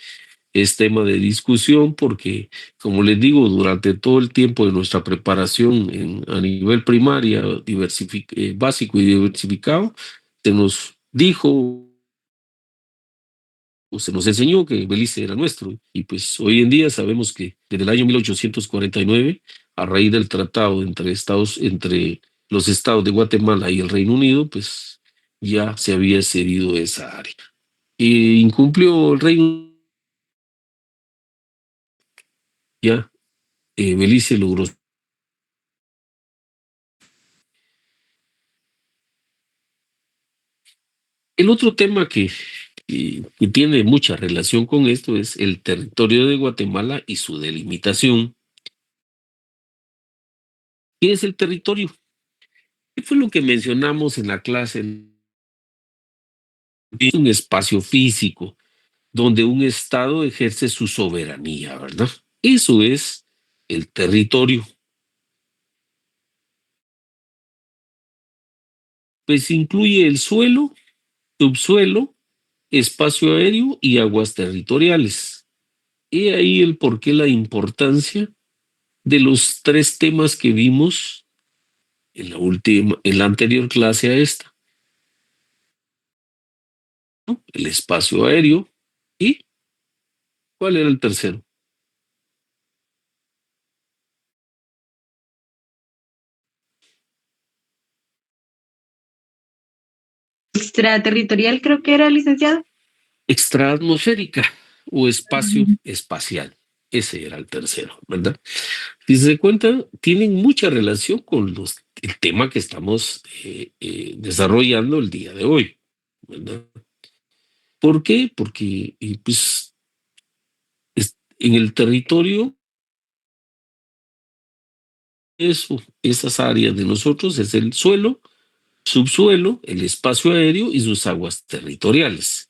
tema de discusión porque, como les digo, durante todo el tiempo de nuestra preparación a nivel primaria, básico y diversificado, se nos dijo o se nos enseñó que Belice era nuestro. Y pues hoy en día sabemos que desde el año 1849, a raíz del tratado entre los estados de Guatemala y el Reino Unido, pues ya se había cedido esa área. Incumplió el Reino ya Belice logró. El otro tema que tiene mucha relación con esto es el territorio de Guatemala y su delimitación. ¿Qué es el territorio? ¿Qué fue lo que mencionamos en la clase? Es un espacio físico donde un estado ejerce su soberanía, ¿verdad? Eso es el territorio. Pues incluye el suelo, subsuelo, espacio aéreo y aguas territoriales. He ahí el porqué la importancia de los tres temas que vimos en la anterior clase a esta, ¿no? El espacio aéreo y ¿cuál era el tercero? Extraterritorial creo que era, licenciado. Extraatmosférica o espacio espacial. Ese era el tercero, ¿verdad? Si se cuenta, tienen mucha relación con el tema que estamos desarrollando el día de hoy, ¿verdad? ¿Por qué? Porque pues, en el territorio, esas áreas de nosotros es el suelo, subsuelo, el espacio aéreo y sus aguas territoriales.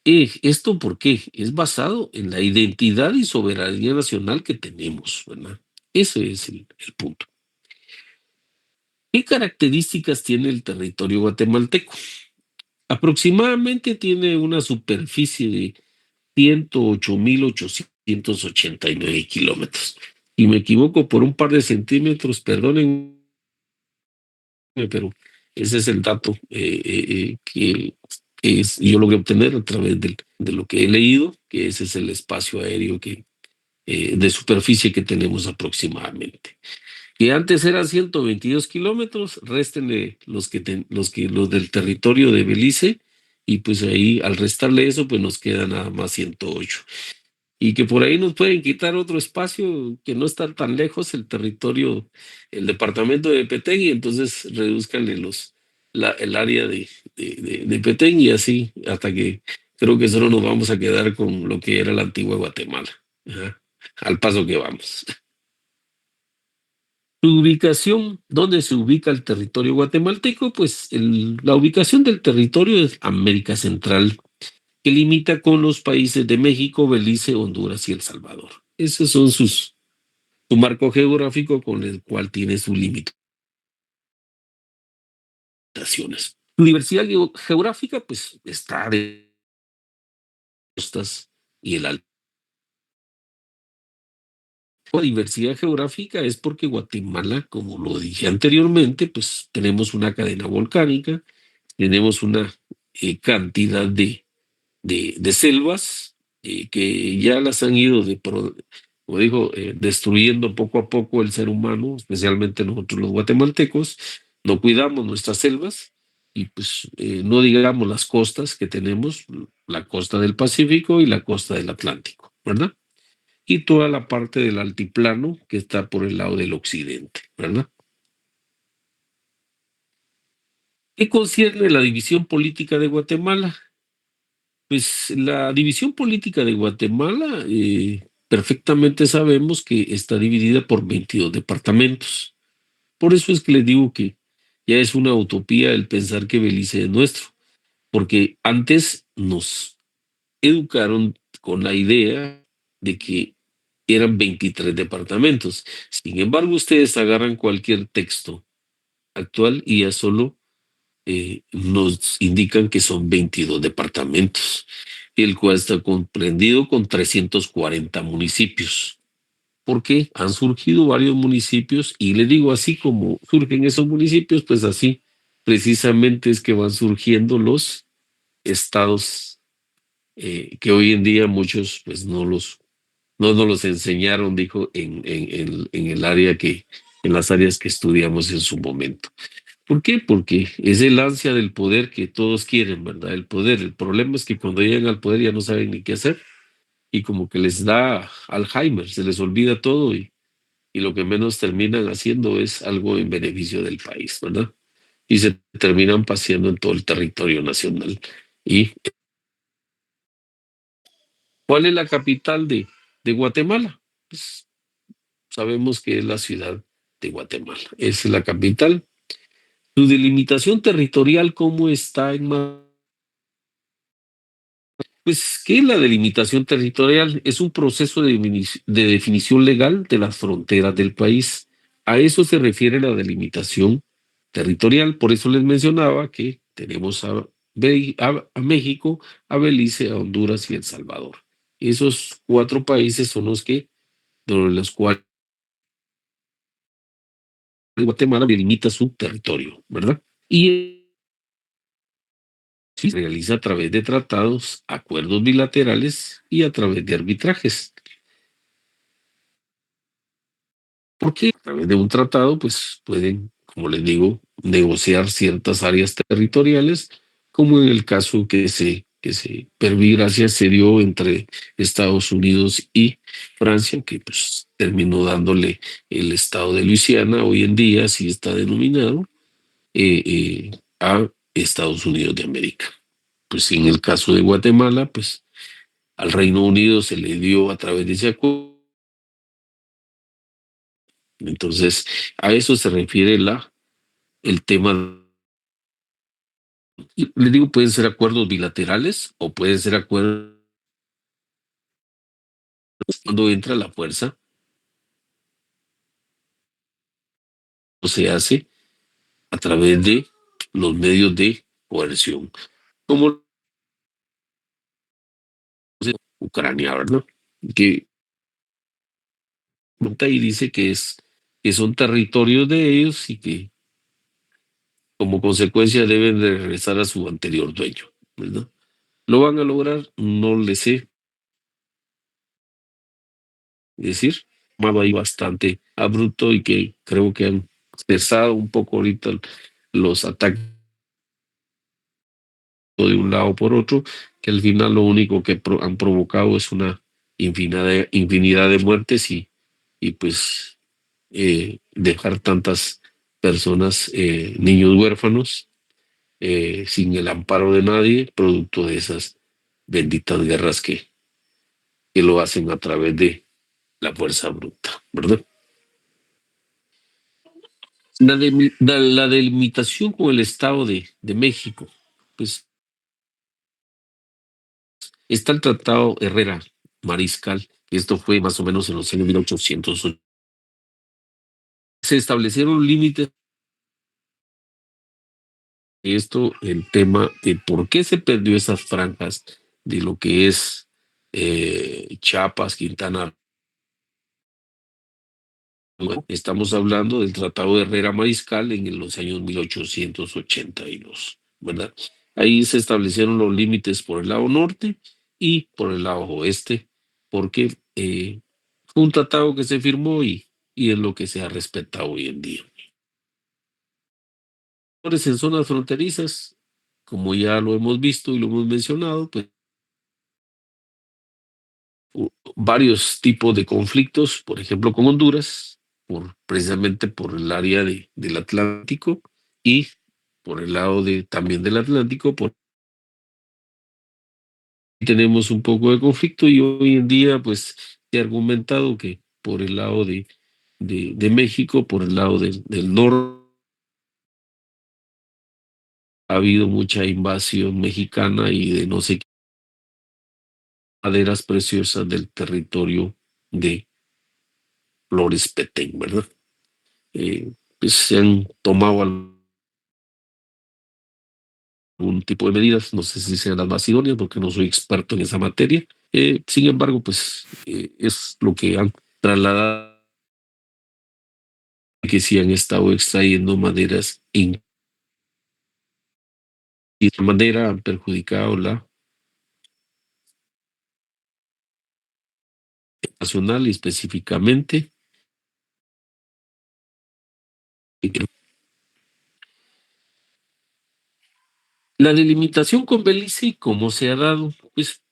¿Esto por qué? Es basado en la identidad y soberanía nacional que tenemos, ¿verdad? Ese es el punto. ¿Qué características tiene el territorio guatemalteco? Aproximadamente tiene una superficie de 108.889 kilómetros. Y me equivoco por un par de centímetros, perdónenme, pero ese es el dato que yo logré obtener a través de lo que he leído, que ese es el espacio aéreo de superficie que tenemos aproximadamente. Que antes eran 122 kilómetros, réstenle los del territorio de Belice, y pues ahí al restarle eso, pues nos queda nada más 108. Y que por ahí nos pueden quitar otro espacio que no está tan lejos, el departamento de Petén, y entonces reduzcanle el área de Petén, y así hasta que creo que solo nos vamos a quedar con lo que era la antigua Guatemala. Ajá. Al paso que vamos. Su ubicación, ¿dónde se ubica el territorio guatemalteco? Pues la ubicación del territorio es América Central, que limita con los países de México, Belice, Honduras y El Salvador. Esos son su marco geográfico con el cual tiene sus limitaciones. Su diversidad geográfica, pues, está de costas y el alto. La diversidad geográfica es porque Guatemala, como lo dije anteriormente, pues tenemos una cadena volcánica, tenemos una cantidad de selvas que ya las han ido, como digo, destruyendo poco a poco el ser humano, especialmente nosotros los guatemaltecos. No cuidamos nuestras selvas y pues no digamos las costas que tenemos, la costa del Pacífico y la costa del Atlántico, ¿verdad? Y toda la parte del altiplano que está por el lado del occidente, ¿verdad? ¿Qué concierne la división política de Guatemala? Pues la división política de Guatemala, perfectamente sabemos que está dividida por 22 departamentos. Por eso es que les digo que ya es una utopía el pensar que Belice es nuestro, porque antes nos educaron con la idea de que eran 23 departamentos. Sin embargo, ustedes agarran cualquier texto actual y ya solo nos indican que son 22 departamentos, el cual está comprendido con 340 municipios. Porque han surgido varios municipios y le digo, así como surgen esos municipios, pues así precisamente es que van surgiendo los estados, que hoy en día muchos pues no nos los enseñaron, dijo, en el área en las áreas que estudiamos en su momento. ¿Por qué? Porque es el ansia del poder que todos quieren, ¿verdad? El poder. El problema es que cuando llegan al poder ya no saben ni qué hacer y como que les da Alzheimer, se les olvida todo y lo que menos terminan haciendo es algo en beneficio del país, ¿verdad? Y se terminan paseando en todo el territorio nacional. ¿Y cuál es la capital de Guatemala? Pues sabemos que es la ciudad de Guatemala. Es la capital. Su delimitación territorial, ¿cómo está en Pues, ¿qué es la delimitación territorial? Es un proceso de definición legal de las fronteras del país. A eso se refiere la delimitación territorial. Por eso les mencionaba que tenemos a México, a Belice, a Honduras y El Salvador. Esos 4 países son los cuales Guatemala delimita su territorio, ¿verdad? Y se realiza a través de tratados, acuerdos bilaterales y a través de arbitrajes. Porque a través de un tratado, pues pueden, como les digo, negociar ciertas áreas territoriales, como en el caso que gracias se dio entre Estados Unidos y Francia, que pues terminó dándole el estado de Luisiana, hoy en día sí está denominado, a Estados Unidos de América. Pues en el caso de Guatemala, pues al Reino Unido se le dio a través de ese acuerdo. Entonces, a eso se refiere el tema. Les digo, pueden ser acuerdos bilaterales o pueden ser acuerdos cuando entra la fuerza, o se hace a través de los medios de coerción, como Ucrania, ¿verdad? Que y dice que son territorios de ellos y que como consecuencia deben de regresar a su anterior dueño, ¿verdad? ¿Lo van a lograr? No le sé decir. Ahí bastante abrupto y que creo que han cesado un poco ahorita los ataques de un lado por otro, que al final lo único que han provocado es una infinidad de muertes y pues dejar tantas personas, niños huérfanos, sin el amparo de nadie, producto de esas benditas guerras que lo hacen a través de la fuerza bruta, ¿verdad? La delimitación con el Estado de México, pues está el Tratado Herrera Mariscal, esto fue más o menos en los años 1800. Se establecieron límites. Esto, el tema de por qué se perdió esas franjas de lo que es Chiapas, Quintana. Bueno, estamos hablando del Tratado de Herrera Mariscal en los años 1882, ¿verdad? Ahí se establecieron los límites por el lado norte y por el lado oeste, porque fue un tratado que se firmó y es lo que se ha respetado hoy en día. En zonas fronterizas, como ya lo hemos visto y lo hemos mencionado, pues varios tipos de conflictos, por ejemplo con Honduras, precisamente por el área del Atlántico y por el lado también del Atlántico, tenemos un poco de conflicto y hoy en día pues se ha argumentado que por el lado de México, por el lado del norte, ha habido mucha invasión mexicana y de no sé qué maderas preciosas del territorio de Flores Petén, ¿verdad? Pues se han tomado algún tipo de medidas, no sé si sean las más idóneas porque no soy experto en esa materia. Sin embargo, pues es lo que han trasladado, que sí han estado extrayendo maderas y de esta manera han perjudicado la nacional y específicamente la delimitación con Belice, ¿cómo se ha dado? Pues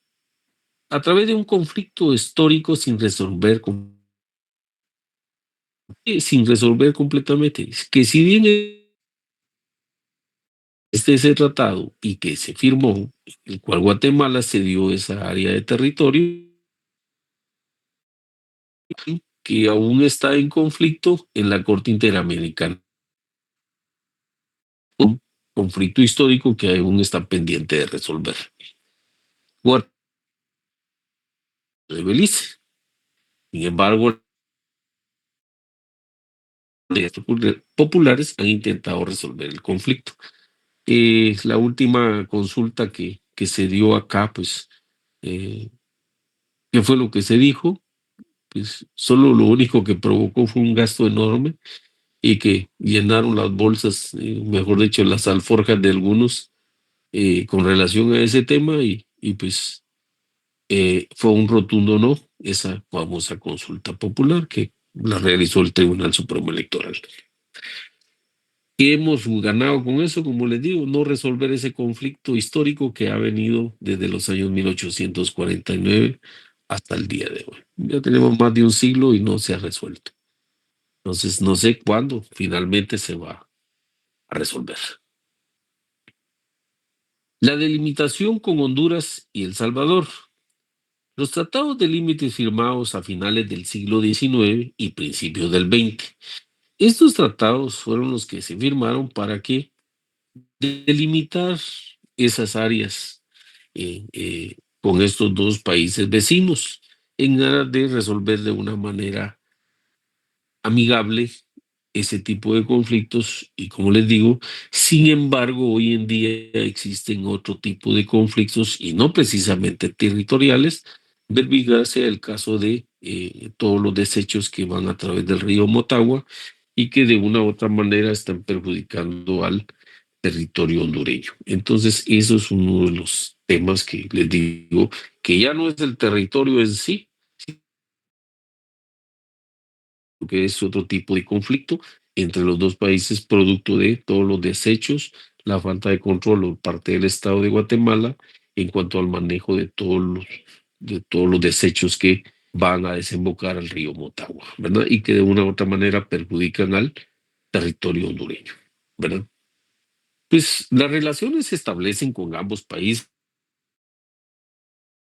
a través de un conflicto histórico sin resolver completamente, que si bien ese tratado y que se firmó, el cual Guatemala cedió esa área de territorio, que aún está en conflicto en la Corte Interamericana. Un conflicto histórico que aún está pendiente de resolver. De Belice. Sin embargo, los populares han intentado resolver el conflicto. La última consulta que se dio acá, pues, ¿qué fue lo que se dijo? Pues solo lo único que provocó fue un gasto enorme y que llenaron las bolsas, mejor dicho, las alforjas de algunos con relación a ese tema y pues fue un rotundo no esa famosa consulta popular que la realizó el Tribunal Supremo Electoral. ¿Qué hemos ganado con eso? Como les digo, no resolver ese conflicto histórico que ha venido desde los años 1849 hasta el día de hoy. Ya tenemos más de un siglo y no se ha resuelto. Entonces, no sé cuándo finalmente se va a resolver. La delimitación con Honduras y El Salvador. Los tratados de límites firmados a finales del siglo XIX y principios del XX. Estos tratados fueron los que se firmaron para que delimitar esas áreas con estos dos países vecinos en aras de resolver de una manera amigable ese tipo de conflictos y como les digo, sin embargo, hoy en día existen otro tipo de conflictos y no precisamente territoriales. Verbigracia el caso de todos los desechos que van a través del río Motagua y que de una u otra manera están perjudicando al territorio hondureño. Entonces, eso es uno de los temas que les digo, que ya no es el territorio en sí, que es otro tipo de conflicto entre los dos países producto de todos los desechos, la falta de control por parte del Estado de Guatemala en cuanto al manejo de todos los desechos que van a desembocar al río Motagua, ¿verdad? Y que de una u otra manera perjudican al territorio hondureño, ¿verdad? Pues las relaciones se establecen con ambos países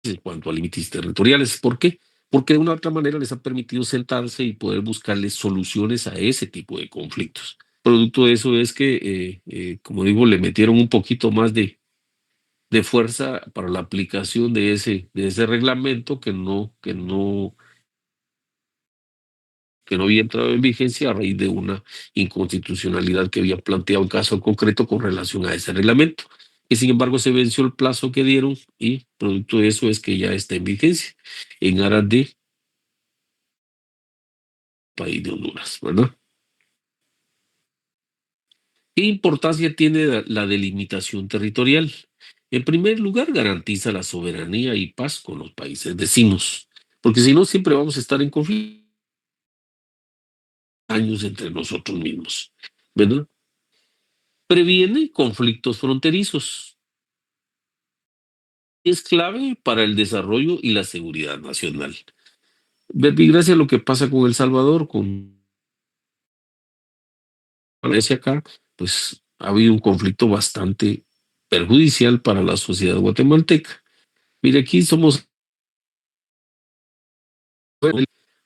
en cuanto a límites territoriales. ¿Por qué? Porque de una u otra manera les ha permitido sentarse y poder buscarles soluciones a ese tipo de conflictos. Producto de eso es que, como digo, le metieron un poquito más de fuerza para la aplicación de ese reglamento que no había entrado en vigencia a raíz de una inconstitucionalidad que había planteado un caso concreto con relación a ese reglamento. Y sin embargo se venció el plazo que dieron y producto de eso es que ya está en vigencia en aras de país de Honduras, ¿verdad? ¿Qué importancia tiene la delimitación territorial? En primer lugar, garantiza la soberanía y paz con los países vecinos, porque si no, siempre vamos a estar en conflicto años entre nosotros mismos, ¿verdad? Previene conflictos fronterizos. Es clave para el desarrollo y la seguridad nacional. Gracias a lo que pasa con El Salvador, con Valencia acá, pues ha habido un conflicto bastante perjudicial para la sociedad guatemalteca. Mire, aquí somos,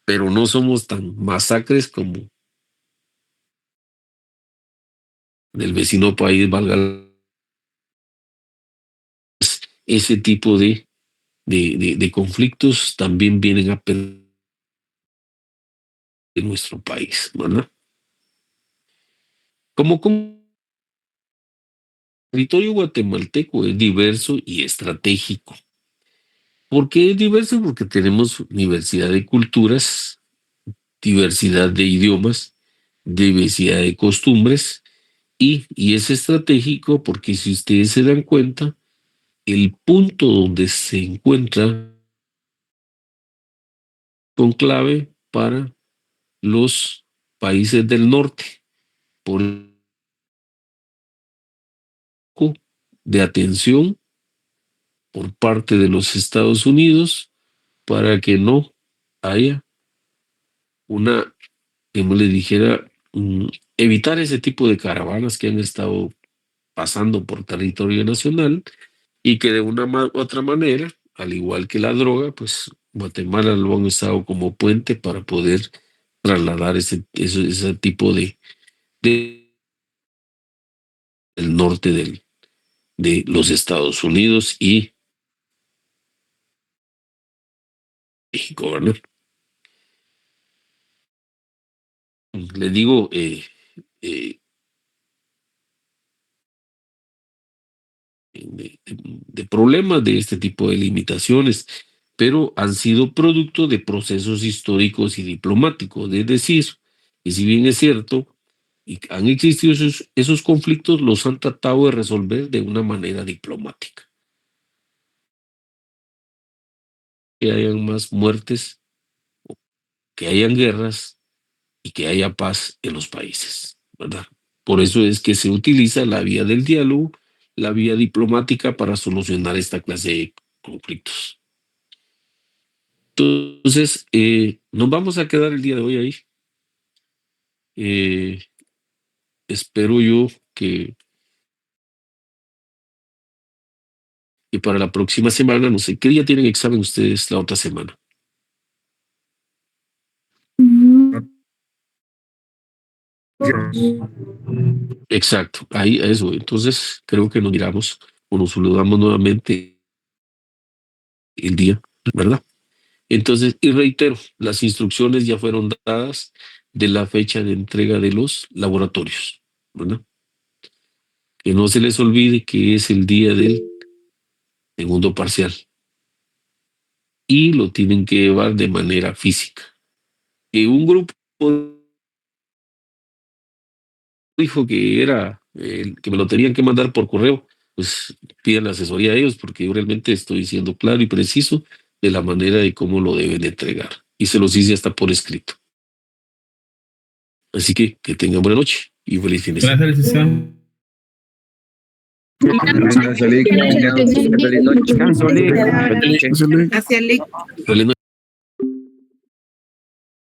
pero no somos tan masacres como del vecino país, valga ese tipo de conflictos también vienen a perder en nuestro país, ¿verdad? Como territorio guatemalteco es diverso y estratégico. ¿Por qué es diverso? Porque tenemos diversidad de culturas, diversidad de idiomas, diversidad de costumbres y es estratégico porque si ustedes se dan cuenta, el punto donde se encuentra con clave para los países del norte, por de atención por parte de los Estados Unidos para que no haya una, como le dijera, evitar ese tipo de caravanas que han estado pasando por territorio nacional y que de una otra manera, al igual que la droga, pues Guatemala lo han usado como puente para poder trasladar ese tipo de del norte de los Estados Unidos y México, ¿verdad? Le digo, de problemas de este tipo de limitaciones, pero han sido producto de procesos históricos y diplomáticos. Es decir, y si bien es cierto, y han existido esos conflictos, los han tratado de resolver de una manera diplomática. Que hayan más muertes, que hayan guerras y que haya paz en los países, ¿verdad? Por eso es que se utiliza la vía del diálogo, la vía diplomática para solucionar esta clase de conflictos. Entonces, nos vamos a quedar el día de hoy ahí. Espero yo que para la próxima semana, no sé, ¿qué día tienen examen ustedes la otra semana? Exacto, ahí eso. Entonces, creo que nos miramos o nos saludamos nuevamente el día, ¿verdad? Entonces, y reitero, las instrucciones ya fueron dadas de la fecha de entrega de los laboratorios, ¿verdad? Que no se les olvide que es el día del segundo parcial y lo tienen que llevar de manera física. Un grupo dijo que era que me lo tenían que mandar por correo, pues pidan la asesoría a ellos porque yo realmente estoy siendo claro y preciso de la manera de cómo lo deben entregar y se los hice hasta por escrito. Así que tengan buena noche y feliz fin de semana. Gracias, Lick. Feliz noche. Gracias, Lick. Feliz noche.